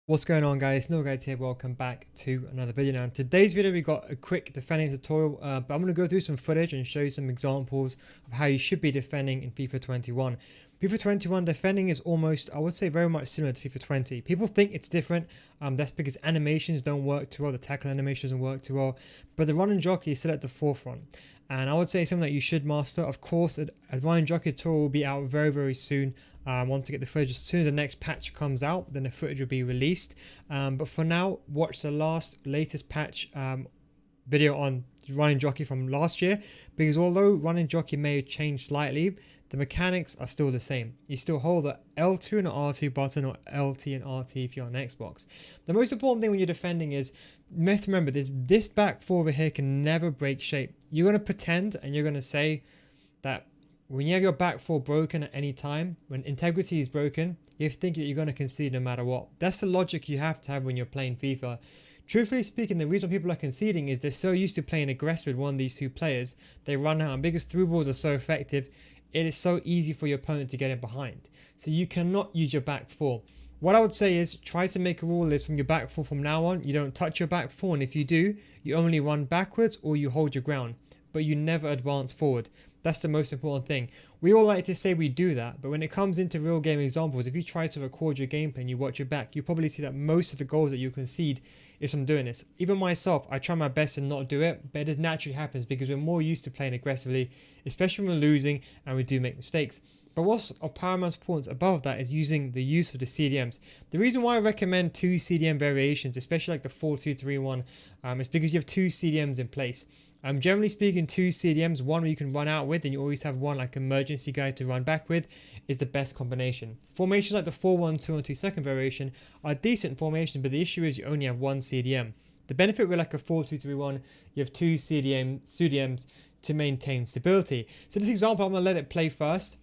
What's going on, guys? No Guides here. Welcome back to another video. Now in today's video we got a quick defending tutorial, but I'm going to go through some footage and show you some examples of how you should be defending in FIFA 21. FIFA 21 defending is almost, I would say, very much similar to FIFA 20. People think it's different. That's because animations don't work too well, the tackle animation doesn't work too well, but the run and jockey is still at the forefront. And I would say something that you should master. Of course, a run and jockey tutorial will be out very soon. Want to get the footage as soon as the next patch comes out, then the footage will be released. But for now, watch the latest patch video on running jockey from last year, because although running jockey may have changed slightly, the mechanics are still the same. You still hold the L2 and the R2 button, or LT and RT if you're on Xbox. The most important thing when you're defending is you have to remember this back four over here can never break shape. You're going to pretend and you're going to say that when you have your back four broken at any time, when integrity is broken, you have to think that you're going to concede no matter what. That's the logic you have to have when you're playing FIFA. Truthfully speaking, the reason people are conceding is they're so used to playing aggressive with one of these two players. They run out, and because through balls are so effective, it is so easy for your opponent to get in behind. So you cannot use your back four. What I would say is try to make a rule is from your back four from now on, you don't touch your back four, and if you do, you only run backwards or you hold your ground, but you never advance forward. That's the most important thing. We all like to say we do that, but when it comes into real game examples, if you try to record your gameplay and you watch your back, you probably see that most of the goals that you concede is from doing this. Even myself, I try my best to not do it, but it just naturally happens because we're more used to playing aggressively, especially when we're losing and we do make mistakes. But what's of paramount importance above that is using the use of the CDMs. The reason why I recommend two CDM variations, especially like the 4-2-3-1, is because you have two CDMs in place. Generally speaking, two CDMs, one where you can run out with and you always have one like emergency guy to run back with, is the best combination. Formations like the 4-1-2 and 2-second variation are decent formations, but the issue is you only have one CDM. The benefit with like a 4-2-3-1, you have two CDMs to maintain stability. So this example, I'm going to let it play first.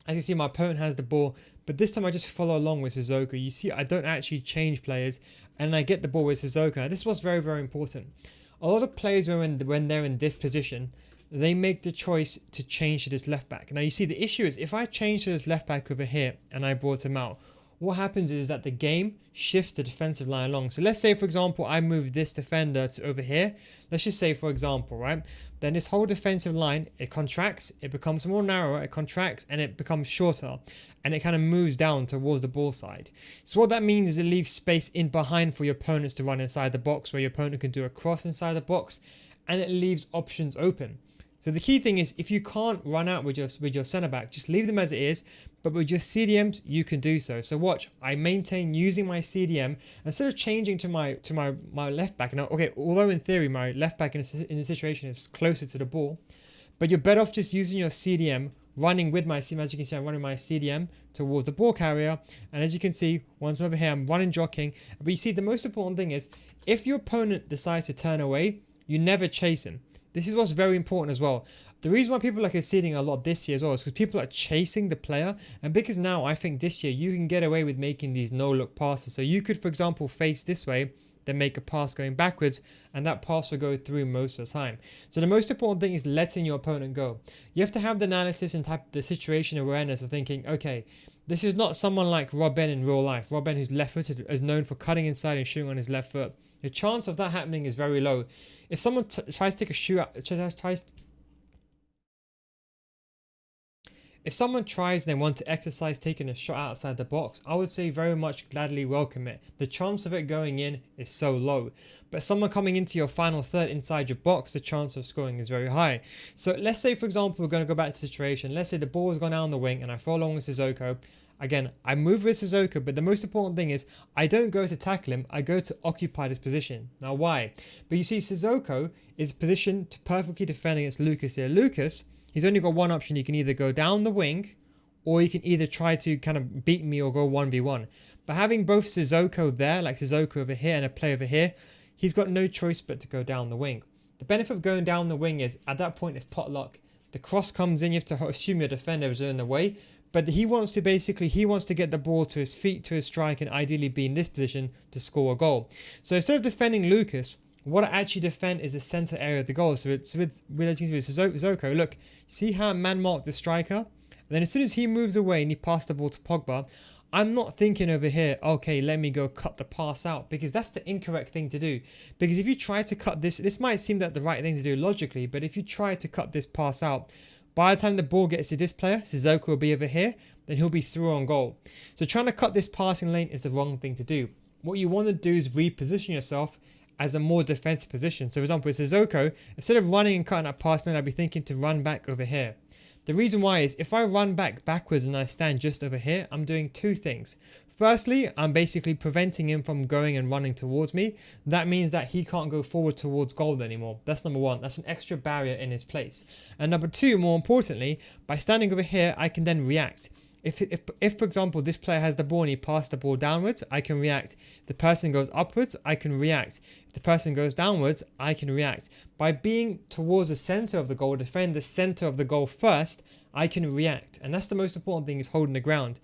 As you see, my opponent has the ball, but this time I just follow along with Sissoko. You see, I don't actually change players, and I get the ball with Sissoko. Now, this was very important. A lot of players, when they're in this position, they make the choice to change to this left back. Now, you see, the issue is if I change to this left back over here and I brought him out, what happens is that the game shifts the defensive line along. So let's say, for example, I move this defender to over here. Let's just say, for example, right? Then this whole defensive line, it contracts, it becomes more narrow, it contracts, and it becomes shorter. And it kind of moves down towards the ball side. So what that means is it leaves space in behind for your opponents to run inside the box, where your opponent can do a cross inside the box, and it leaves options open. So the key thing is, if you can't run out with your centre back, just leave them as it is. But with your CDMs, you can do so. So watch, I maintain using my CDM instead of changing to my left back. Now, okay, although in theory my left back in the situation is closer to the ball, but you're better off just using your CDM, running with my CDM. As you can see, I'm running my CDM towards the ball carrier, and as you can see, once I'm over here, I'm running jockeying. But you see, the most important thing is, if your opponent decides to turn away, you never chase him. This is what's very important as well. The reason why people are conceding a lot this year as well is because people are chasing the player, and because now I think this year you can get away with making these no-look passes. So you could, for example, face this way, then make a pass going backwards, and that pass will go through most of the time. So the most important thing is letting your opponent go. You have to have the analysis and the situation awareness of thinking, okay, this is not someone like Robben in real life. Robben, who's left-footed, is known for cutting inside and shooting on his left foot. The chance of that happening is very low. If someone tries to take a shoot out, if someone tries and they want to exercise taking a shot outside the box, I would say very much gladly welcome it. The chance of it going in is so low. But someone coming into your final third inside your box, the chance of scoring is very high. So let's say, for example, we're going to go back to the situation. Let's say the ball has gone down the wing and I follow along with Sissoko. Again, I move with Sissoko, but the most important thing is I don't go to tackle him, I go to occupy this position. Now, why? But you see, Sissoko is positioned to perfectly defend against Lucas here. Lucas, he's only got one option. He can either go down the wing, or he can either try to kind of beat me or go 1v1. But having both Sissoko there, like Sissoko over here and a play over here, he's got no choice but to go down the wing. The benefit of going down the wing is, at that point, it's potluck. The cross comes in, you have to assume your defender is in the way, but he wants to get the ball to his feet, to his strike, and ideally be in this position to score a goal. So instead of defending Lucas, what I actually defend is the center area of the goal. So with Sissoko, look, see how I man-marked the striker? And then as soon as he moves away and he passed the ball to Pogba, I'm not thinking over here, okay, let me go cut the pass out, because that's the incorrect thing to do. Because if you try to cut this might seem that the right thing to do logically, but if you try to cut this pass out, by the time the ball gets to this player, Sissoko will be over here, then he'll be through on goal. So trying to cut this passing lane is the wrong thing to do. What you want to do is reposition yourself as a more defensive position. So for example, with Sissoko, instead of running and cutting that pass lane, I'd be thinking to run back over here. The reason why is if I run backwards and I stand just over here, I'm doing two things. Firstly, I'm basically preventing him from going and running towards me. That means that he can't go forward towards goal anymore. That's number one. That's an extra barrier in his place. And number two, more importantly, by standing over here, I can then react. If for example, this player has the ball and he passed the ball downwards, I can react. If the person goes upwards, I can react. If the person goes downwards, I can react. By being towards the center of the goal, defend the center of the goal first, I can react. And that's the most important thing, is holding the ground.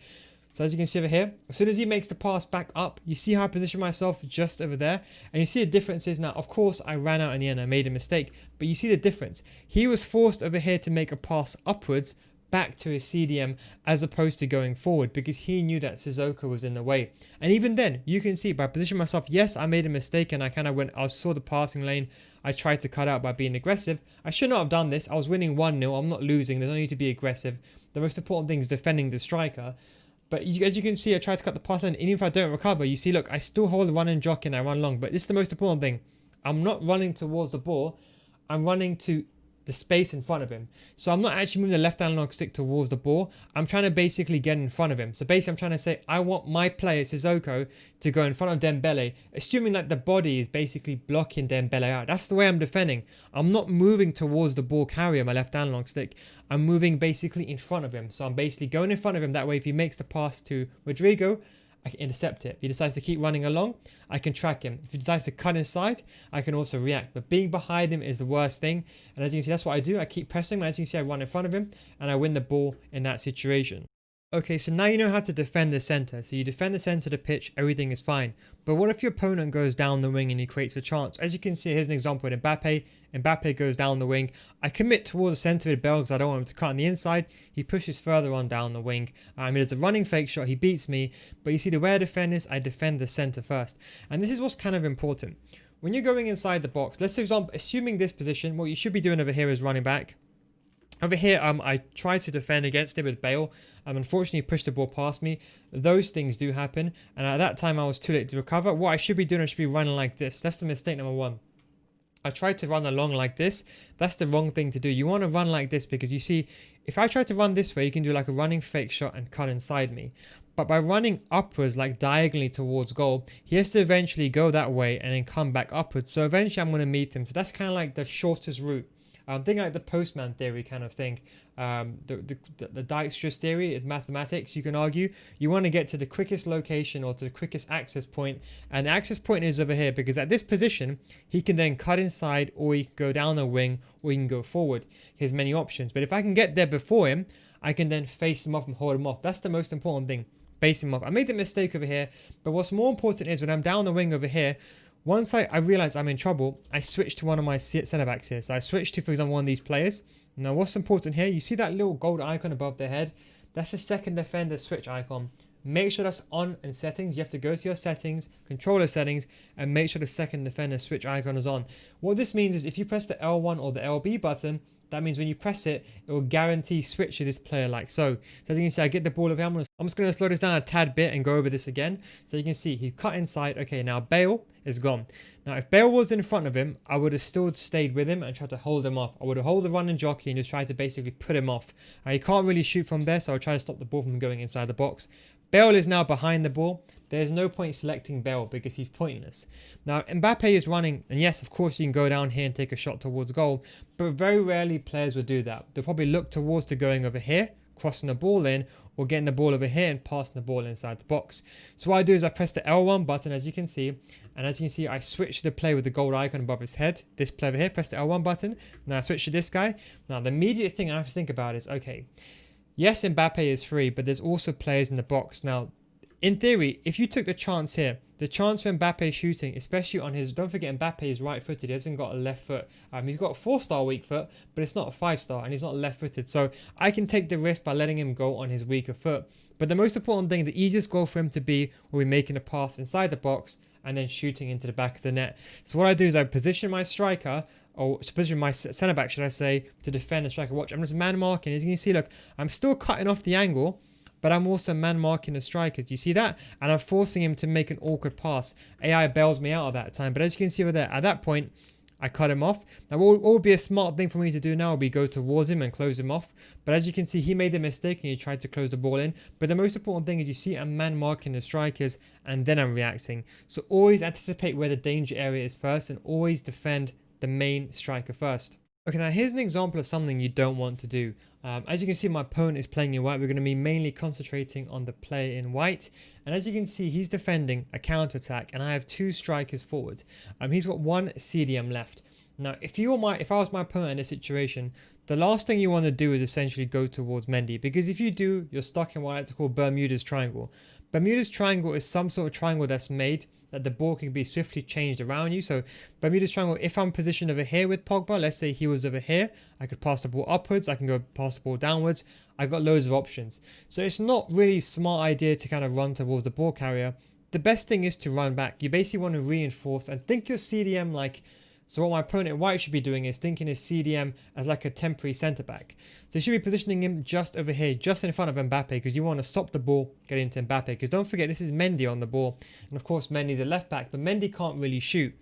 So as you can see over here, as soon as he makes the pass back up, you see how I position myself just over there. And you see the differences. Now, of course, I ran out in the end. I made a mistake. But you see the difference. He was forced over here to make a pass upwards back to his CDM as opposed to going forward, because he knew that Sissoko was in the way. And even then, you can see by positioning myself, yes, I made a mistake and I saw the passing lane. I tried to cut out by being aggressive. I should not have done this. I was winning 1-0. I'm not losing. There's no need to be aggressive. The most important thing is defending the striker. But as you can see, I tried to cut the pass in. And even if I don't recover, you see, look, I still hold the run and jockey and I run long. But this is the most important thing. I'm not running towards the ball. I'm running to the space in front of him. So I'm not actually moving the left analog stick towards the ball. I'm trying to basically get in front of him. So basically I'm trying to say I want my player Sissoko to go in front of Dembele, assuming that the body is basically blocking Dembele out. That's the way I'm defending. I'm not moving towards the ball carrier, my left analog stick. I'm moving basically in front of him. So I'm basically going in front of him. That way if he makes the pass to Rodrigo, I can intercept it. If he decides to keep running along, I can track him. If he decides to cut inside, I can also react. But being behind him is the worst thing. And as you can see, that's what I do. I keep pressing him. As you can see, I run in front of him and I win the ball in that situation. Okay, so now you know how to defend the center. So you defend the center of the pitch, everything is fine. But what if your opponent goes down the wing and he creates a chance? As you can see, here's an example with Mbappe. Mbappe goes down the wing. I commit towards the center with Bell because I don't want him to cut on the inside. He pushes further on down the wing. I mean, it's a running fake shot. He beats me. But you see, the way I defend is I defend the center first. And this is what's kind of important. When you're going inside the box, let's say, for example, assuming this position, what you should be doing over here is running back. Over here, I tried to defend against it with Bale. Unfortunately, he pushed the ball past me. Those things do happen. And at that time, I was too late to recover. What I should be doing, I should be running like this. That's the mistake number one. I tried to run along like this. That's the wrong thing to do. You want to run like this because you see, if I try to run this way, you can do like a running fake shot and cut inside me. But by running upwards, like diagonally towards goal, he has to eventually go that way and then come back upwards. So eventually I'm going to meet him. So that's kind of like the shortest route. I'm thinking like the postman theory kind of thing. The Dijkstra's theory in mathematics, you can argue. You want to get to the quickest location or to the quickest access point. And the access point is over here because at this position, he can then cut inside or he can go down the wing or he can go forward. He has many options. But if I can get there before him, I can then face him off and hold him off. That's the most important thing. Face him off. I made the mistake over here. But what's more important is when I'm down the wing over here, once I realize I'm in trouble, I switch to one of my centre backs here. So I switch to, for example, one of these players. Now, what's important here? You see that little gold icon above their head? That's the second defender switch icon. Make sure that's on in settings. You have to go to your settings, controller settings, and make sure the second defender switch icon is on. What this means is if you press the L1 or the LB button, that means when you press it, it will guarantee switch to this player like so. So as you can see, I get the ball over here. I'm just going to slow this down a tad bit and go over this again. So you can see he's cut inside. Okay, now Bale is gone. Now if Bale was in front of him, I would have still stayed with him and tried to hold him off. I would have held the run and jockey and just tried to basically put him off. He can't really shoot from there, so I'll try to stop the ball from going inside the box. Bale is now behind the ball. There's no point selecting Bale because he's pointless. Now, Mbappe is running, and yes, of course, you can go down here and take a shot towards goal, but very rarely players would do that. They'll probably look towards to going over here, crossing the ball in, or getting the ball over here and passing the ball inside the box. So what I do is I press the L1 button, as you can see, and as you can see, I switch to the play with the gold icon above his head. This play over here, press the L1 button. Now I switch to this guy. Now the immediate thing I have to think about is, okay, yes, Mbappe is free, but there's also players in the box. Now, in theory, if you took the chance here, the chance for Mbappe shooting, especially on his, don't forget Mbappe is right-footed, he hasn't got a left foot. He's got a 4-star weak foot, but it's not a 5-star, and he's not left-footed. So I can take the risk by letting him go on his weaker foot. But the most important thing, the easiest goal for him to be will be making a pass inside the box and then shooting into the back of the net. So what I do is I position my striker, or position my centre back, should I say, to defend and striker. Watch, I'm just man marking. As you can see, look, I'm still cutting off the angle, but I'm also man marking the strikers. You see that? And I'm forcing him to make an awkward pass. AI bailed me out at that time, but as you can see over there, at that point, I cut him off. Now, what would be a smart thing for me to do now would be go towards him and close him off. But as you can see, he made a mistake and he tried to close the ball in. But the most important thing is you see I'm man marking the strikers and then I'm reacting. So always anticipate where the danger area is first and always defend the main striker first. Okay, now here's an example of something you don't want to do. As you can see, my opponent is playing in white. We're going to be mainly concentrating on the play in white. And as you can see, he's defending a counter-attack and I have 2 strikers forward. He's got 1 CDM left. Now, if I was my opponent in this situation, the last thing you want to do is essentially go towards Mendy, because if you do, you're stuck in what I like to call Bermuda's Triangle. Bermuda's Triangle is some sort of triangle that's made that the ball can be swiftly changed around you. So Bermuda's Triangle, if I'm positioned over here with Pogba, let's say he was over here, I could pass the ball upwards, I can go pass the ball downwards. I got loads of options. So it's not really a smart idea to kind of run towards the ball carrier. The best thing is to run back. You basically want to reinforce and think your CDM like, so what my opponent in white should be doing is thinking his CDM as like a temporary centre back. So you should be positioning him just over here, just in front of Mbappe, because you want to stop the ball getting into Mbappe. Because don't forget, this is Mendy on the ball. And of course, Mendy's a left back, but Mendy can't really shoot.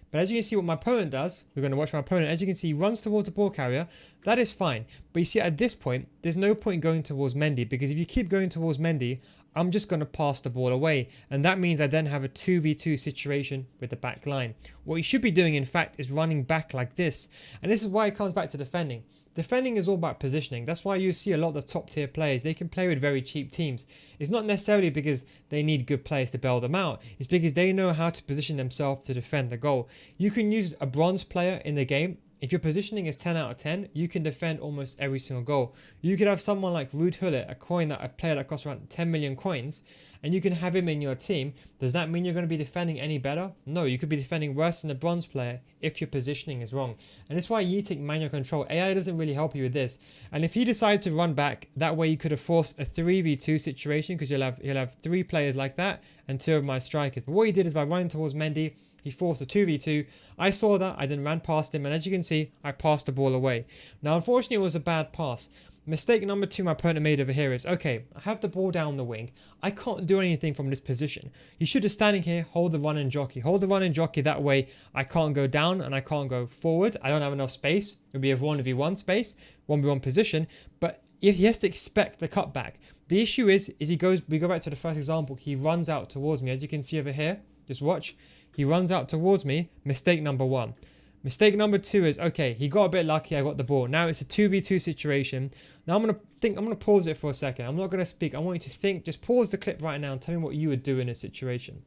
But as you can see what my opponent does, we're going to watch my opponent. As you can see, he runs towards the ball carrier. That is fine. But you see, at this point, there's no point going towards Mendy, because if you keep going towards Mendy, I'm just going to pass the ball away. And that means I then have a 2v2 situation with the back line. What you should be doing, in fact, is running back like this. And this is why it comes back to defending. Defending is all about positioning. That's why you see a lot of the top tier players, they can play with very cheap teams. It's not necessarily because they need good players to bail them out. It's because they know how to position themselves to defend the goal. You can use a bronze player in the game. If your positioning is 10 out of 10, you can defend almost every single goal. You could have someone like Ruud Gullit, a player that costs around 10 million coins, and you can have him in your team. Does that mean you're going to be defending any better? No, you could be defending worse than a bronze player if your positioning is wrong. And that's why you take manual control. AI doesn't really help you with this. And if you decide to run back, that way you could have forced a 3v2 situation, because you'll have 3 players like that and 2 of my strikers. But what he did is by running towards Mendy, he forced a 2v2. I saw that, I then ran past him, and as you can see, I passed the ball away. Now, unfortunately, it was a bad pass. Mistake number 2 my opponent made over here is, okay, I have the ball down the wing. I can't do anything from this position. You should just standing here, hold the run and jockey. Hold the run and jockey, that way I can't go down and I can't go forward. I don't have enough space. It'll be a 1v1 space, 1v1 position, but he has to expect the cutback. The issue is we go back to the first example, he runs out towards me. As you can see over here, just watch. He runs out towards me. Mistake number 1. Mistake number 2 is, okay, he got a bit lucky, I got the ball. Now it's a 2v2 situation. Now I'm going to pause it for a second. I'm not going to speak. I want you to think. Just pause the clip right now and tell me what you would do in a situation.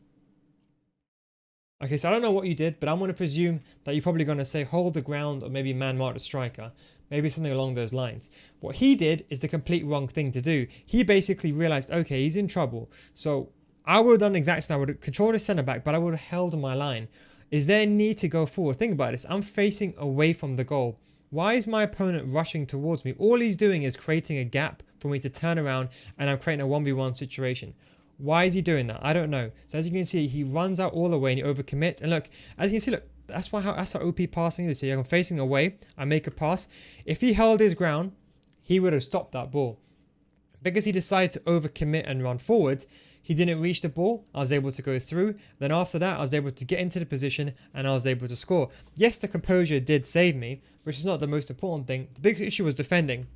Okay, so I don't know what you did, but I'm going to presume that you're probably going to say hold the ground or maybe man mark the striker. Maybe something along those lines. What he did is the complete wrong thing to do. He basically realized, okay, he's in trouble. So I would have done exactly so. I would have controlled his centre back, but I would have held my line. Is there a need to go forward? Think about this. I'm facing away from the goal. Why is my opponent rushing towards me? All he's doing is creating a gap for me to turn around, and I'm creating a 1v1 situation. Why is he doing that? I don't know. So as you can see, he runs out all the way and he overcommits. And look, as you can see, look, that's how OP passing is. See, I'm facing away. I make a pass. If he held his ground, he would have stopped that ball. Because he decided to overcommit and run forward, he didn't reach the ball. I was able to go through. Then after that, I was able to get into the position and I was able to score. Yes, the composure did save me, which is not the most important thing. The big issue was defending.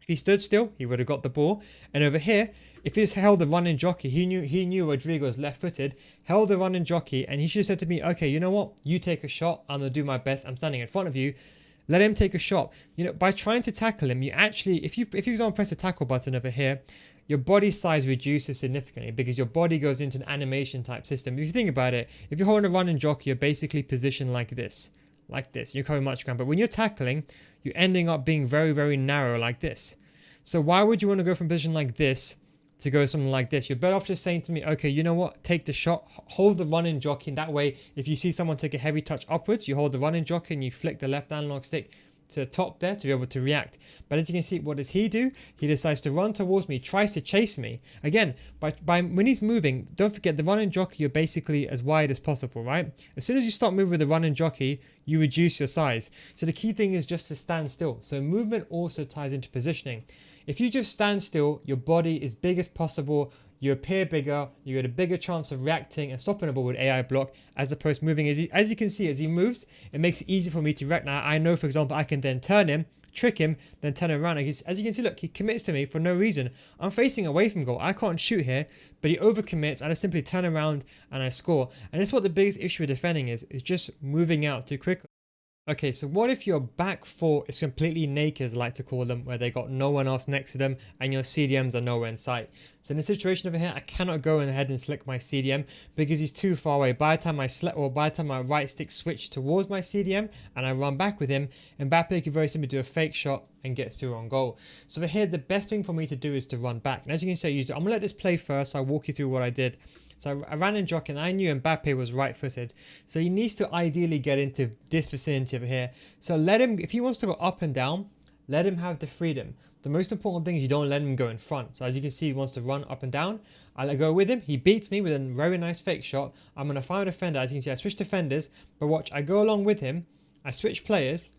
If he stood still, he would have got the ball. And over here, if he just held the running jockey, he knew Rodrigo was left-footed, held the running jockey, and he should have said to me, okay, you know what? You take a shot. I'm going to do my best. I'm standing in front of you. Let him take a shot. You know, by trying to tackle him, you actually, if you don't press the tackle button over here, your body size reduces significantly because your body goes into an animation type system. If you think about it, if you're holding a running jockey, you're basically positioned like this. You're covering much ground. But when you're tackling, you're ending up being very, very narrow like this. So why would you want to go from a position like this to go something like this. You're better off just saying to me, okay, you know what, take the shot, hold the running jockey, and that way if you see someone take a heavy touch upwards, you hold the running jockey and you flick the left analog stick to the top there to be able to react. But as you can see, what does he do? He decides to run towards me, tries to chase me. Again, by when he's moving, don't forget the running jockey, you're basically as wide as possible, right? As soon as you start moving with the running jockey, you reduce your size. So the key thing is just to stand still. So movement also ties into positioning. If you just stand still, your body is big as possible, you appear bigger, you get a bigger chance of reacting and stopping a ball with AI block as opposed to moving. As you can see, as he moves, it makes it easy for me to react. Now, I know, for example, I can then turn him, trick him, then turn him around. As you can see, look, he commits to me for no reason. I'm facing away from goal. I can't shoot here, but he overcommits and I simply turn around and I score. And that's what the biggest issue with defending is just moving out too quickly. Okay, so what if your back four is completely naked, as I like to call them, where they got no one else next to them and your CDMs are nowhere in sight? So in this situation over here, I cannot go ahead and select my CDM because he's too far away. By the time my right stick switch towards my CDM and I run back with him, Mbappe can very simply do a fake shot and get through on goal. So over here, the best thing for me to do is to run back. And as you can see, I'm going to let this play first, so I'll walk you through what I did. So I ran in jockey and I knew Mbappe was right-footed. So he needs to ideally get into this vicinity over here. So let him, if he wants to go up and down, let him have the freedom. The most important thing is you don't let him go in front. So as you can see, he wants to run up and down. I'll go with him. He beats me with a very nice fake shot. I'm going to find a defender. As you can see, I switch defenders. But watch, I go along with him. I switch players.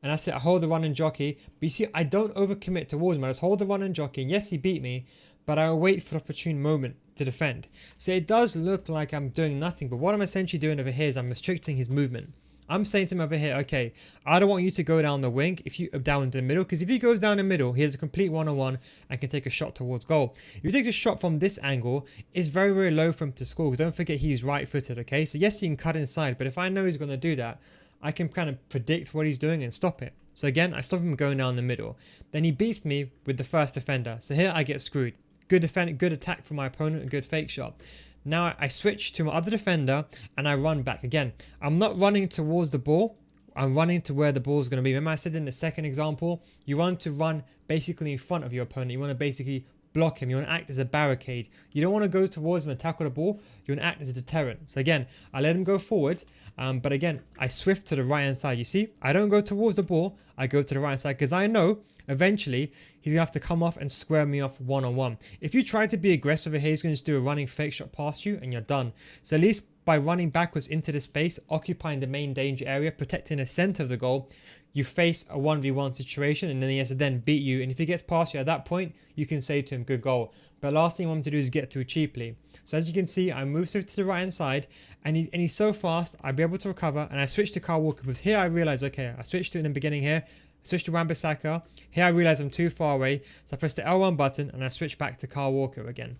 And that's it. I hold the running jockey. But you see, I don't overcommit towards him. I just hold the running jockey. And yes, he beat me. But I wait for the opportune moment to defend. So it does look like I'm doing nothing. But what I'm essentially doing over here is I'm restricting his movement. I'm saying to him over here, okay, I don't want you to go down the wing if you down into the middle, because if he goes down the middle, he has a complete one-on-one and can take a shot towards goal. If you take a shot from this angle, it's very, very low for him to score, because don't forget he's right-footed, okay? So yes, he can cut inside, but if I know he's going to do that, I can kind of predict what he's doing and stop it. So again, I stop him going down the middle. Then he beats me with the first defender. So here I get screwed. Good defend, good attack from my opponent, a good fake shot. Now I switch to my other defender and I run back. Again, I'm not running towards the ball. I'm running to where the ball is going to be. Remember I said in the second example, you want to run basically in front of your opponent. You want to basically block him. You want to act as a barricade. You don't want to go towards him and tackle the ball. You want to act as a deterrent. So again, I let him go forward. But again, I swift to the right hand side. You see, I don't go towards the ball. I go to the right hand side because I know eventually he's going to have to come off and square me off one-on-one. If you try to be aggressive here, he's going to just do a running fake shot past you and you're done. So at least by running backwards into the space, occupying the main danger area, protecting the center of the goal, you face a 1v1 situation and then he has to then beat you. And if he gets past you at that point, you can say to him, good goal. But last thing you want him to do is get through cheaply. So as you can see, I move to the right hand side and he's so fast, I'll be able to recover. And I switch to Kyle Walker because here I realize, okay, I switched to in the beginning here. Switch to Wan-Bissaka. Here I realize I'm too far away, so I press the L1 button and I switch back to Kyle Walker again.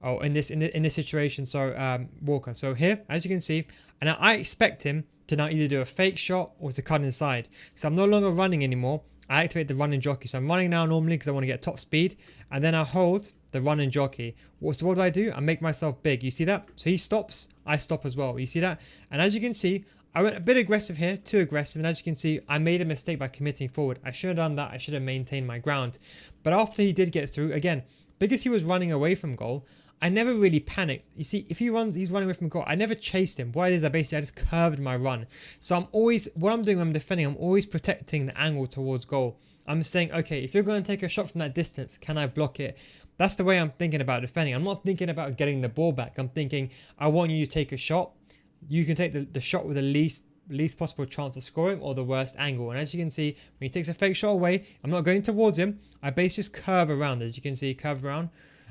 Oh, in this situation, so Walker. So here, as you can see, and I expect him to now either do a fake shot or to cut inside. So I'm no longer running anymore. I activate the running jockey. So I'm running now normally because I want to get top speed, and then I hold the running jockey. So what do? I make myself big. You see that? So he stops, I stop as well. You see that? And as you can see, I went a bit aggressive here, too aggressive, and as you can see, I made a mistake by committing forward. I should have done that, I should have maintained my ground. But after he did get through, again, because he was running away from goal, I never really panicked. You see, if he's running away from goal, I never chased him. What it is, I just curved my run. So I'm always, what I'm doing when I'm defending, I'm always protecting the angle towards goal. I'm saying, okay, if you're going to take a shot from that distance, can I block it? That's the way I'm thinking about defending. I'm not thinking about getting the ball back. I'm thinking, I want you to take a shot. You can take the shot with the least possible chance of scoring or the worst angle. And as you can see, when he takes a fake shot away, I'm not going towards him. I basically just curve around. As you can see, curve around.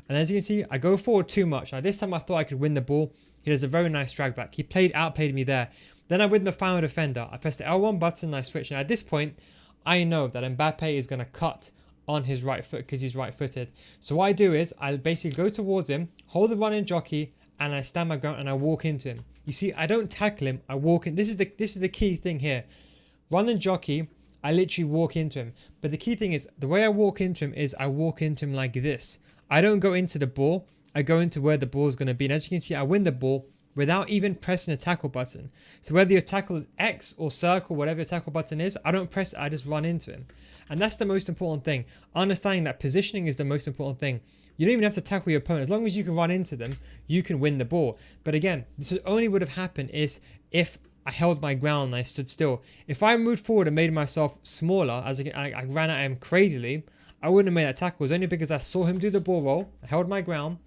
And as you can see, I go forward too much. Now this time I thought I could win the ball. He does a very nice drag back. He outplayed me there. Then I win the final defender. I press the L1 button and I switch. And at this point, I know that Mbappe is going to cut on his right foot because he's right-footed. So what I do is I basically go towards him, hold the running jockey, and I stand my ground and I walk into him. You see, I don't tackle him, I walk in. This is the key thing here. Run and jockey, I literally walk into him. But the key thing is, the way I walk into him is I walk into him like this. I don't go into the ball, I go into where the ball is going to be. And as you can see, I win the ball without even pressing the tackle button. So whether your tackle is X or circle, whatever your tackle button is, I don't press it, I just run into him. And that's the most important thing. Understanding that positioning is the most important thing. You don't even have to tackle your opponent. As long as you can run into them, you can win the ball. But again, this only would have happened is if I held my ground and I stood still. If I moved forward and made myself smaller, as I ran at him crazily, I wouldn't have made that tackle. It was only because I saw him do the ball roll, I held my ground.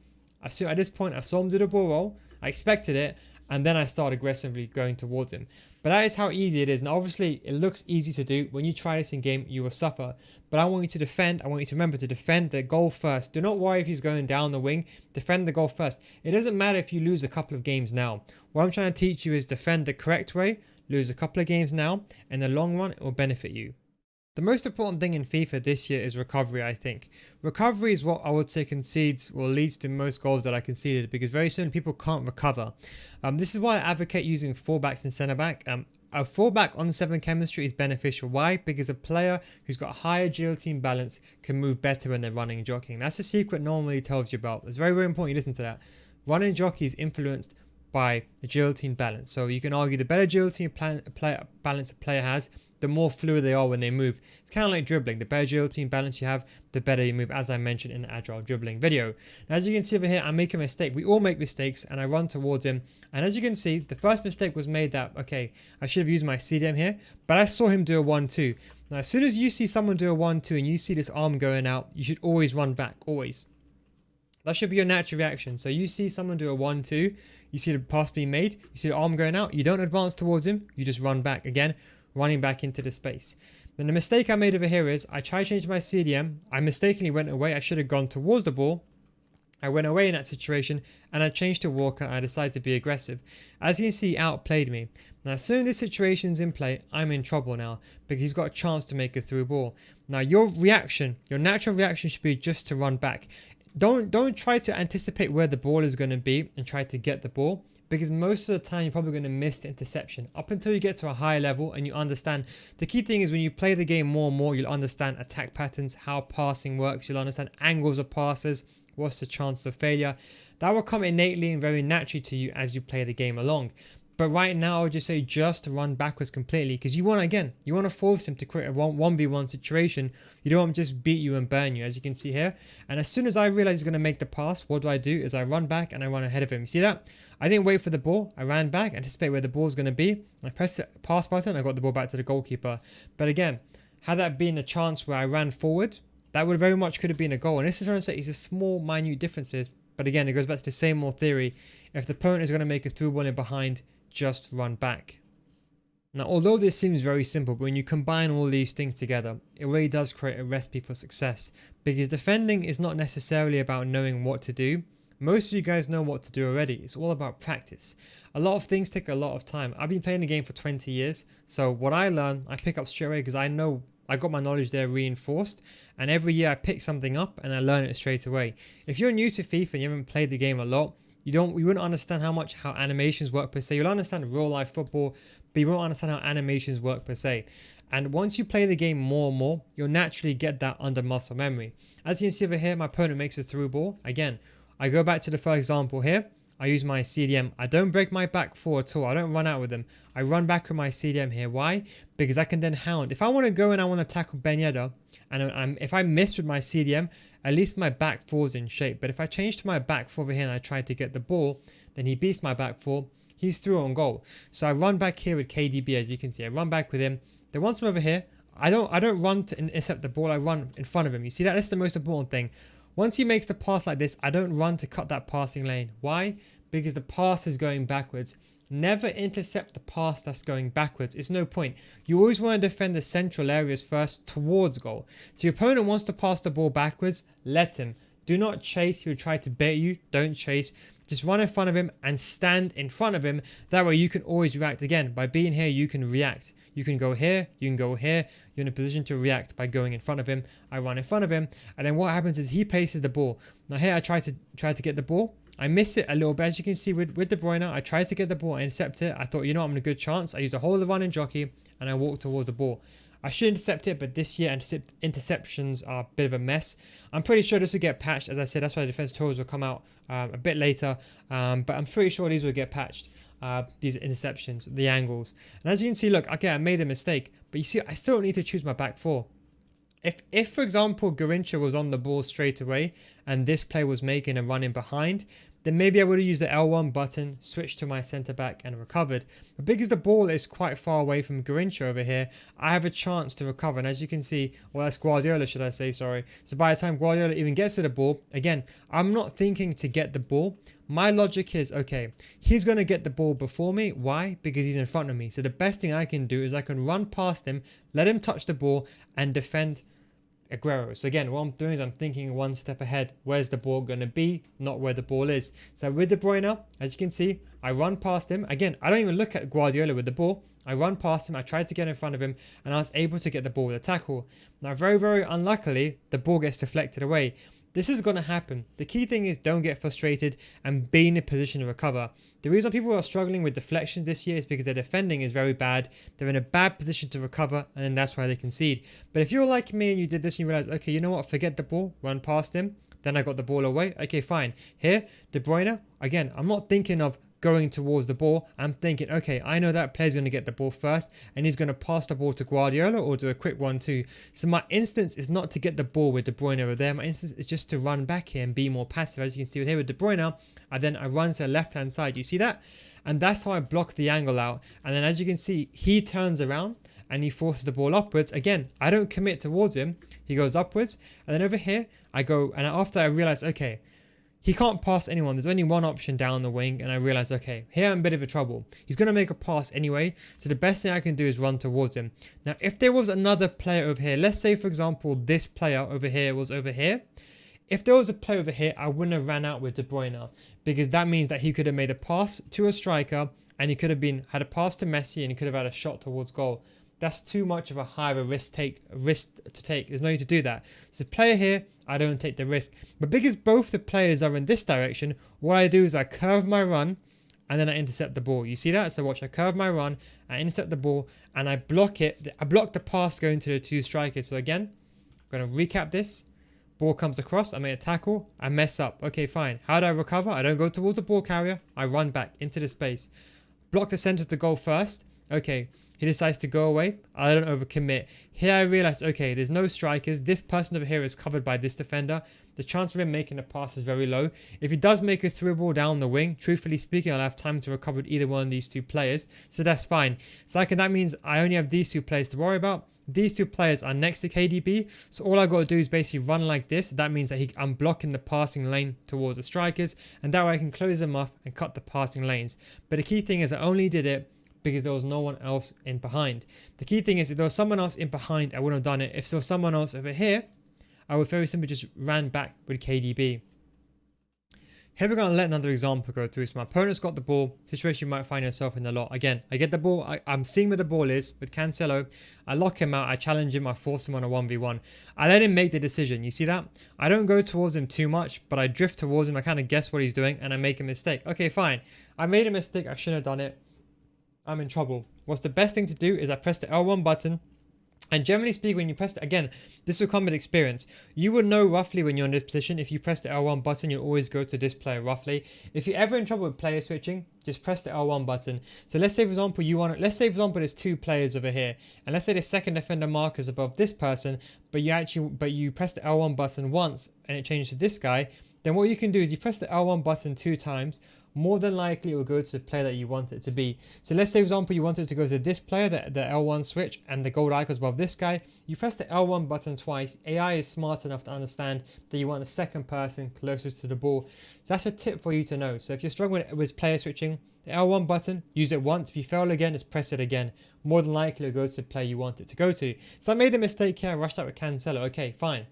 At this point, I saw him do the ball roll, I expected it, and then I started aggressively going towards him. But that is how easy it is. And obviously, it looks easy to do. When you try this in game, you will suffer. But I want you to defend. I want you to remember to defend the goal first. Do not worry if he's going down the wing. Defend the goal first. It doesn't matter if you lose a couple of games now. What I'm trying to teach you is defend the correct way. Lose a couple of games now. In the long run, it will benefit you. The most important thing in FIFA this year is recovery, I think. Recovery is what I would say concedes or leads to most goals that I conceded, because very soon people can't recover. This is why I advocate using fullbacks and centre back. A fullback on 7 chemistry is beneficial. Why? Because a player who's got higher agility and balance can move better when they're running and jockeying. That's a secret no one really tells you about. It's very, very important you listen to that. Running and jockey is influenced by agility and balance. So you can argue the better agility and balance a player has, the more fluid they are when they move. It's kind of like dribbling. The better agility and balance you have, the better you move, as I mentioned in the agile dribbling video. Now, as you can see over here, I make a mistake. We all make mistakes, and I run towards him. And as you can see, the first mistake was made that, okay, I should have used my CDM here, but I saw him do a 1-2. Now, as soon as you see someone do a 1-2 and you see this arm going out, you should always run back, always. That should be your natural reaction. So you see someone do a 1-2, you see the pass being made, you see the arm going out, you don't advance towards him, you just run back again, running back into the space. Then the mistake I made over here is I tried to change my CDM. I mistakenly went away. I should have gone towards the ball. I went away in that situation and I changed to Walker and I decided to be aggressive. As you can see, he outplayed me. Now, as soon as this situation's in play, I'm in trouble now because he's got a chance to make a through ball. Now, your reaction, your natural reaction should be just to run back. Don't try to anticipate where the ball is going to be and try to get the ball, because most of the time you're probably going to miss the interception up until you get to a higher level and you understand. The key thing is when you play the game more and more, you'll understand attack patterns, how passing works, you'll understand angles of passes, what's the chances of failure. That will come innately and very naturally to you as you play the game along. But right now, I would just say just run backwards completely, because you want to force him to create a 1v1 situation. You don't want him to just beat you and burn you, as you can see here. And as soon as I realize he's going to make the pass, what do? Is I run back and I run ahead of him. You see that? I didn't wait for the ball. I ran back, anticipate where the ball's going to be. I pressed the pass button. I got the ball back to the goalkeeper. But again, had that been a chance where I ran forward, that would very much could have been a goal. And this is trying to say it's a small, minute differences. But again, it goes back to the same old theory. If the opponent is going to make a through ball in behind, just run back. Now, although this seems very simple, but when you combine all these things together, it really does create a recipe for success, because defending is not necessarily about knowing what to do. Most of you guys know what to do already. It's all about practice. A lot of things take a lot of time. I've been playing the game for 20 years, so what I learn, I pick up straight away because I know I got my knowledge there reinforced, and every year I pick something up and I learn it straight away. If you're new to FIFA and you haven't played the game a lot, you wouldn't understand how animations work per se. You'll understand real life football, but you won't understand how animations work per se. And once you play the game more and more, you'll naturally get that under muscle memory. As you can see over here, my opponent makes a through ball. Again, I go back to the first example here. I use my CDM. I don't break my back four at all. I don't run out with them. I run back with my CDM here. Why? Because I can then hound. If I want to go and I want to tackle Ben Yedder, and if I miss with my CDM, at least my back four's in shape. But if I change to my back four over here and I try to get the ball, then he beats my back four. He's through on goal. So I run back here with KDB, as you can see. I run back with him. Then once I'm over here, I don't run to intercept the ball. I run in front of him. You see that? That's the most important thing. Once he makes the pass like this, I don't run to cut that passing lane. Why? Because the pass is going backwards. Never intercept the pass that's going backwards. It's no point. You always want to defend the central areas first towards goal. So your opponent wants to pass the ball backwards, let him. Do not chase. He'll try to bait you. Don't chase. Just run in front of him and stand in front of him. That way you can always react again. By being here, you can react. You can go here. You can go here. You're in a position to react by going in front of him. I run in front of him. And then what happens is he places the ball. Now here I try to get the ball. I miss it a little bit, as you can see with De Bruyne. I tried to get the ball, I intercept it. I thought, you know, I'm in a good chance. I used a whole of run and jockey, and I walked towards the ball. I should intercept it, but this year interceptions are a bit of a mess. I'm pretty sure this will get patched. As I said, that's why the defense tutorials will come out a bit later. But I'm pretty sure these will get patched. These interceptions, the angles. And as you can see, look, okay, I made a mistake. But you see, I still don't need to choose my back four. If for example, Garrincha was on the ball straight away and this player was making a run in behind, then maybe I would have used the L1 button, switched to my centre back and recovered. But because the ball is quite far away from Garrincha over here, I have a chance to recover. And as you can see, well, that's Guardiola, should I say, sorry. So by the time Guardiola even gets to the ball, again, I'm not thinking to get the ball. My logic is, okay, he's going to get the ball before me. Why? Because he's in front of me. So the best thing I can do is I can run past him, let him touch the ball and defend Aguero. So again, what I'm doing is I'm thinking one step ahead. Where's the ball going to be? Not where the ball is. So with De Bruyne, as you can see, I run past him. Again, I don't even look at Guardiola with the ball. I run past him. I tried to get in front of him and I was able to get the ball with a tackle. Now, very, very unluckily, the ball gets deflected away. This is going to happen. The key thing is don't get frustrated and be in a position to recover. The reason people are struggling with deflections this year is because their defending is very bad. They're in a bad position to recover and then that's why they concede. But if you're like me and you did this and you realize, okay, you know what, forget the ball, run past him. Then I got the ball away. Okay, fine. Here, De Bruyne, again, I'm not thinking of going towards the ball. I'm thinking, okay, I know that player's going to get the ball first and he's going to pass the ball to Guardiola or do a quick 1-2. So my instance is not to get the ball with De Bruyne over there. My instance is just to run back here and be more passive. As you can see here with De Bruyne, I run to the left-hand side. You see that? And that's how I block the angle out. And then as you can see, he turns around and he forces the ball upwards. Again, I don't commit towards him. He goes upwards. And then over here, I go, and after I realize, okay, he can't pass anyone. There's only one option down the wing. And I realize, okay, here I'm in a bit of a trouble. He's going to make a pass anyway. So the best thing I can do is run towards him. Now, if there was another player over here, let's say, for example, this player over here was over here. If there was a player over here, I wouldn't have ran out with De Bruyne because that means that he could have made a pass to a striker and he could have had a pass to Messi and he could have had a shot towards goal. That's too much of a high risk to take. There's no need to do that. So player here, I don't take the risk. But because both the players are in this direction, what I do is I curve my run and then I intercept the ball. You see that? So watch, I curve my run, I intercept the ball and I block it. I block the pass going to the two strikers. So again, I'm going to recap this. Ball comes across, I make a tackle, I mess up. Okay, fine. How do I recover? I don't go towards the ball carrier. I run back into the space. Block the center of the goal first. Okay, he decides to go away. I don't overcommit. Here I realize, okay, there's no strikers. This person over here is covered by this defender. The chance of him making a pass is very low. If he does make a through ball down the wing, truthfully speaking, I'll have time to recover with either one of these two players. So that's fine. So that means I only have these two players to worry about. These two players are next to KDB, so all I got to do is basically run like this. That means that I'm blocking the passing lane towards the strikers, and that way I can close them off and cut the passing lanes. But the key thing is I only did it because there was no one else in behind. The key thing is if there was someone else in behind, I wouldn't have done it. If there was someone else over here, I would very simply just ran back with KDB. Here we're going to let another example go through. So my opponent's got the ball, situation you might find yourself in a lot. Again, I get the ball, I'm seeing where the ball is with Cancelo. I lock him out, I challenge him, I force him on a 1v1. I let him make the decision, you see that? I don't go towards him too much, but I drift towards him, I kind of guess what he's doing and I make a mistake. Okay, fine. I made a mistake, I shouldn't have done it. I'm in trouble. What's the best thing to do is I press the L1 button. And generally speaking, when you press it, again, this will come with experience. You will know roughly when you're in this position. If you press the L1 button, you'll always go to this player roughly. If you're ever in trouble with player switching, just press the L1 button. So let's say, for example, let's say, for example, there's two players over here. And let's say the second defender mark is above this person, but you press the L1 button once and it changes to this guy. Then what you can do is you press the L1 button 2 times. More than likely it will go to the player that you want it to be. So let's say, for example, you want it to go to this player, the L1 switch, and the gold icon is above this guy. You press the L1 button twice. AI is smart enough to understand that you want the second person closest to the ball. So that's a tip for you to know. So if you're struggling with player switching, the L1 button, use it once. If you fail again, just press it again. More than likely it goes to the player you want it to go to. So I made the mistake here. I rushed out with Cancelo. Okay, fine.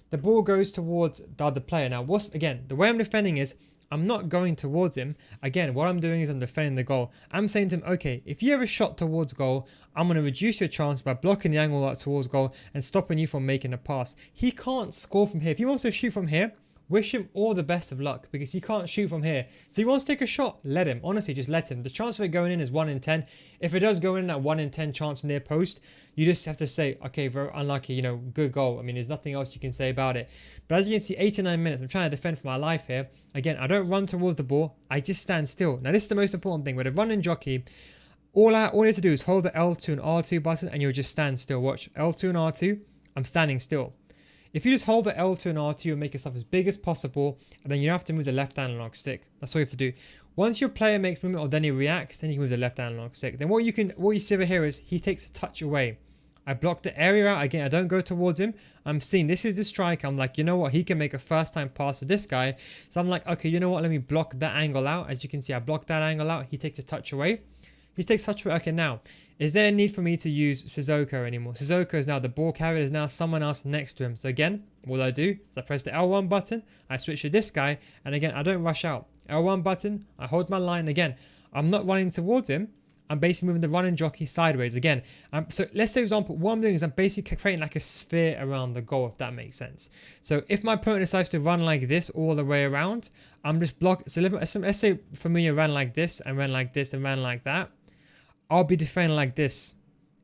The ball goes towards the other player. Now, again, the way I'm defending is I'm not going towards him. Again, what I'm doing is I'm defending the goal. I'm saying to him, okay, if you have a shot towards goal, I'm going to reduce your chance by blocking the angle out towards goal and stopping you from making a pass. He can't score from here. If he wants to shoot from here, wish him all the best of luck because he can't shoot from here. So he wants to take a shot, let him. Honestly, just let him. The chance of it going in is 1 in 10. If it does go in that 1 in 10 chance near post, you just have to say, okay, very unlucky, you know, good goal. I mean, there's nothing else you can say about it. But as you can see, 89 minutes, I'm trying to defend for my life here. Again, I don't run towards the ball. I just stand still. Now, this is the most important thing. With a running jockey, all you have to do is hold the L2 and R2 button and you'll just stand still. Watch, L2 and R2, I'm standing still. If you just hold the L2 and R2 and make yourself as big as possible, and then you don't have to move the left analog stick. That's all you have to do. Once your player makes movement or then he reacts, then you can move the left analog stick. Then what you see over here is he takes a touch away. I block the area out. Again, I don't go towards him. I'm seeing this is the striker. I'm like, you know what? He can make a first time pass to this guy. So I'm like, okay, you know what? Let me block that angle out. As you can see, I blocked that angle out. He takes a touch away. He takes touch away. Okay, now, is there a need for me to use Sissoko anymore? Sissoko is now the ball carrier. There's now someone else next to him. So again, what I do is I press the L1 button. I switch to this guy. And again, I don't rush out. L1 button. I hold my line. Again, I'm not running towards him. I'm basically moving the running jockey sideways again. So let's say, for example, what I'm doing is I'm basically creating like a sphere around the goal, if that makes sense. So if my opponent decides to run like this all the way around, I'm just blocking. So let's say for me, you ran like this and ran like this and ran like that. I'll be defending like this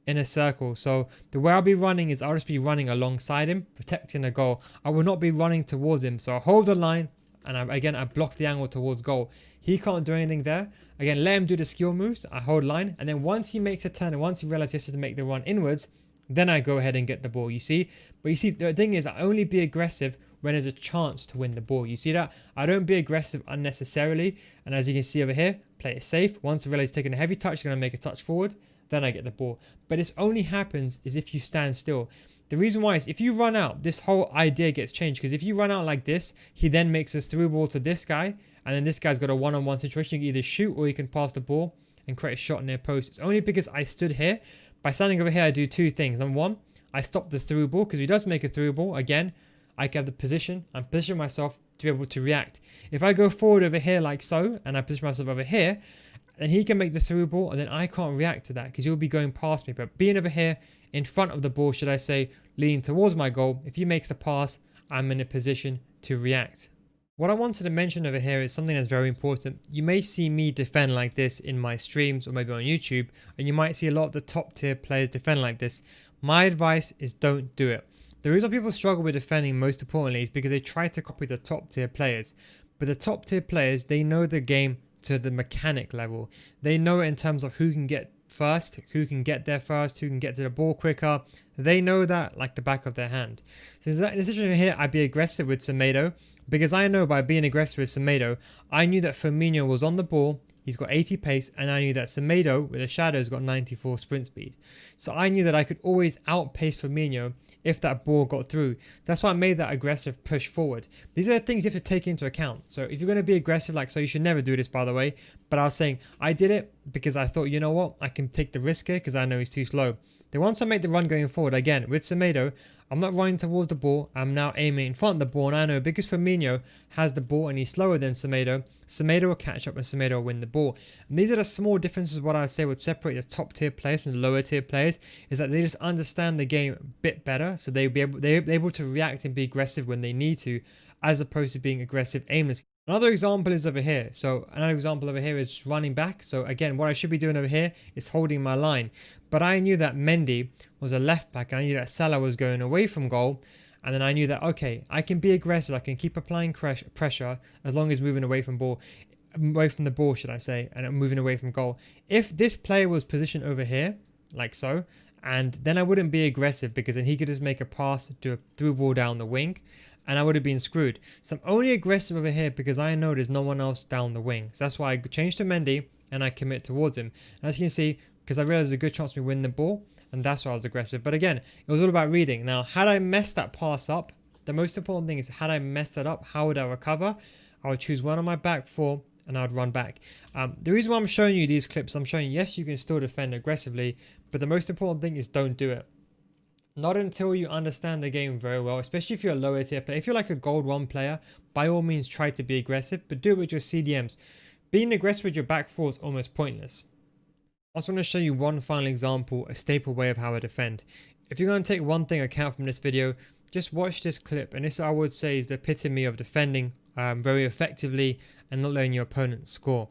in a circle. So the way I'll be running is I'll just be running alongside him, protecting the goal. I will not be running towards him. So I hold the line and I block the angle towards goal. He can't do anything there. Again, let him do the skill moves. I hold line. And then once he makes a turn and once he realizes he has to make the run inwards, then I go ahead and get the ball, you see. But you see, the thing is, I only be aggressive when there's a chance to win the ball. You see that? I don't be aggressive unnecessarily. And as you can see over here, play it safe. Once I realize he's taking a heavy touch, he's going to make a touch forward. Then I get the ball. But this only happens is if you stand still. The reason why is if you run out, this whole idea gets changed. Because if you run out like this, he then makes a through ball to this guy. And then this guy's got a one-on-one situation. You can either shoot or you can pass the ball and create a shot near post. It's only because I stood here. By standing over here, I do two things. Number one, I stop the through ball because he does make a through ball. Again, I can have the position and position myself to be able to react. If I go forward over here like so, and I position myself over here, then he can make the through ball and then I can't react to that because he'll be going past me. But being over here in front of the ball, should I say, leaning towards my goal, if he makes the pass, I'm in a position to react. What I wanted to mention over here is something that's very important. You may see me defend like this in my streams or maybe on YouTube, and you might see a lot of the top tier players defend like this. My advice is don't do it. The reason people struggle with defending most importantly is because they try to copy the top tier players. But the top tier players, they know the game to the mechanic level. They know it in terms of who can get first, who can get there first, who can get to the ball quicker. They know that like the back of their hand. So in this situation here, I'd be aggressive with Semedo. Because I know by being aggressive with Semedo, I knew that Firmino was on the ball, he's got 80 pace, and I knew that Semedo with a shadow has got 94 sprint speed. So I knew that I could always outpace Firmino if that ball got through. That's why I made that aggressive push forward. These are the things you have to take into account. So if you're going to be aggressive like so, you should never do this, by the way. But I was saying, I did it because I thought, you know what, I can take the risk here because I know he's too slow. Then once I make the run going forward, again, with Semedo, I'm not running towards the ball. I'm now aiming in front of the ball. And I know because Firmino has the ball and he's slower than Semedo, Semedo will catch up and Semedo will win the ball. And these are the small differences what I say would separate the top tier players from the lower tier players, is that they just understand the game a bit better. So they're able to react and be aggressive when they need to, as opposed to being aggressive aimlessly. Another example is over here. So another example over here is running back. So again, what I should be doing over here is holding my line. But I knew that Mendy was a left back. I knew that Salah was going away from goal. And then I knew that, okay, I can be aggressive. I can keep applying pressure as long as moving away from the ball, should I say, and moving away from goal. If this player was positioned over here, like so, and then I wouldn't be aggressive because then he could just make a pass, do a through ball down the wing, and I would have been screwed. So I'm only aggressive over here because I know there's no one else down the wing. So that's why I changed to Mendy and I commit towards him. And as you can see, because I realized there's a good chance we win the ball, and that's why I was aggressive. But again, it was all about reading. Now, had I messed that pass up, the most important thing is, had I messed that up, how would I recover? I would choose one on my back four and I'd run back. The reason why I'm showing you these clips, I'm showing you, yes, you can still defend aggressively, but the most important thing is don't do it. Not until you understand the game very well, especially if you're a lower tier player. If you're like a gold 1 player, by all means try to be aggressive, but do it with your CDMs. Being aggressive with your back four is almost pointless. I just want to show you one final example, a staple way of how I defend. If you're going to take one thing account from this video, just watch this clip, and this I would say is the epitome of defending very effectively and not letting your opponent score.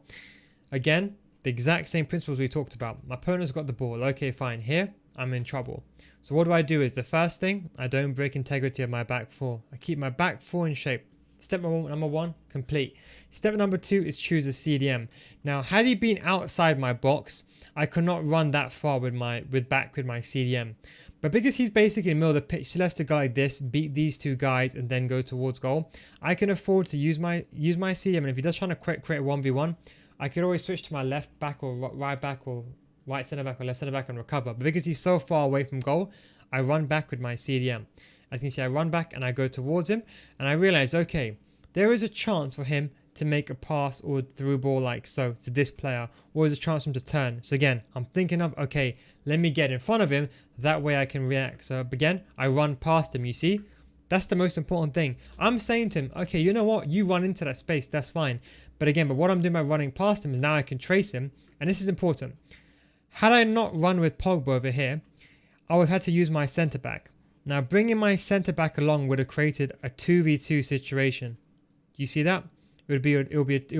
Again, the exact same principles we talked about. My opponent's got the ball. Okay, fine. Here, I'm in trouble. So what do is the first thing, I don't break integrity of my back four. I keep my back four in shape. Step number one, complete. Step number two is choose a CDM. Now, had he been outside my box, I could not run that far with my CDM. But because he's basically in the middle of the pitch, so let's go like this, beat these two guys, and then go towards goal, I can afford to use my CDM. And if he does trying to create a 1v1, I could always switch to my left back or right back or right centre back or left centre back and recover. But because he's so far away from goal, I run back with my CDM. As you can see, I run back and I go towards him, and I realize, okay, there is a chance for him to make a pass or through ball like so to this player, or there's a chance for him to turn. So again, I'm thinking of, okay, let me get in front of him, that way I can react. So again, I run past him, you see? That's the most important thing. I'm saying to him, okay, you know what? You run into that space, that's fine. But what I'm doing by running past him is now I can trace him, and this is important. Had I not run with Pogba over here, I would have had to use my centre back. Now bringing my centre back along would have created a 2v2 situation. Do you see that? It will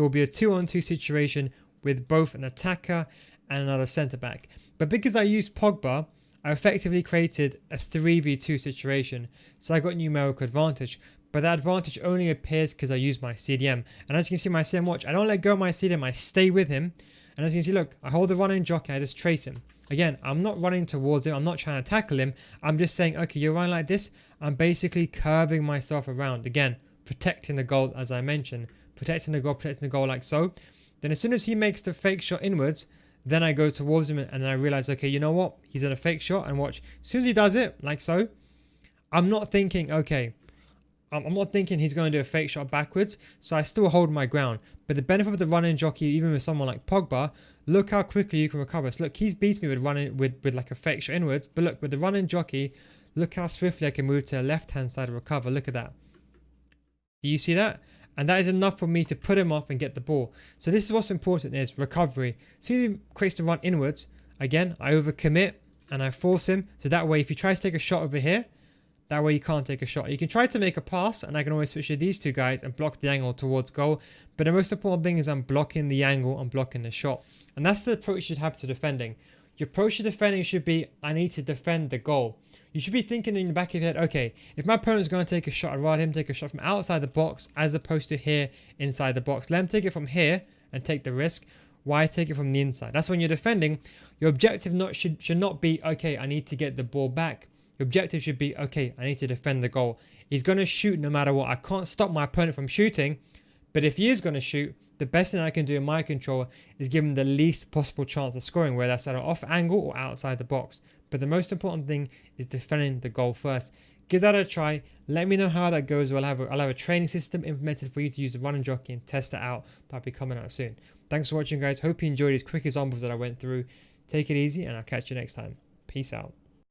be a 2-on-2 situation with both an attacker and another centre back. But because I used Pogba, I effectively created a 3v2 situation. So I got numerical advantage. But that advantage only appears because I used my CDM. And as you can see, my CDM, watch, I don't let go of my CDM, I stay with him. And as you can see, look, I hold the running jockey, I just trace him. Again, I'm not running towards him, I'm not trying to tackle him. I'm just saying, okay, you're running like this. I'm basically curving myself around. Again, protecting the goal, as I mentioned. Protecting the goal like so. Then as soon as he makes the fake shot inwards, then I go towards him and then I realize, okay, you know what? He's in a fake shot, and watch. As soon as he does it, like so, I'm not thinking, okay, I'm not thinking he's going to do a fake shot backwards, so I still hold my ground. But the benefit of the running jockey, even with someone like Pogba, look how quickly you can recover. So look, he's beat me with running with like a fake shot inwards, but look, with the running jockey, look how swiftly I can move to the left-hand side and recover. Look at that. Do you see that? And that is enough for me to put him off and get the ball. So this is what's important, is recovery. So he creates the run inwards. Again, I overcommit and I force him. So that way, if he tries to take a shot over here, that way you can't take a shot. You can try to make a pass, and I can always switch to these two guys and block the angle towards goal. But the most important thing is I'm blocking the angle, I'm blocking the shot. And that's the approach you should have to defending. Your approach to defending should be, I need to defend the goal. You should be thinking in the back of your head, okay, if my opponent's going to take a shot, I'd rather him take a shot from outside the box as opposed to here inside the box. Let him take it from here and take the risk. Why take it from the inside? That's when you're defending. Your objective should not be, okay, I need to get the ball back. Your objective should be, okay, I need to defend the goal. He's going to shoot no matter what. I can't stop my opponent from shooting, but if he is going to shoot, the best thing I can do in my control is give him the least possible chance of scoring, whether that's at an off angle or outside the box. But the most important thing is defending the goal first. Give that a try. Let me know how that goes. I'll have a training system implemented for you to use the running jockey and test it out. That'll be coming out soon. Thanks for watching, guys. Hope you enjoyed these quick examples that I went through. Take it easy, and I'll catch you next time. Peace out.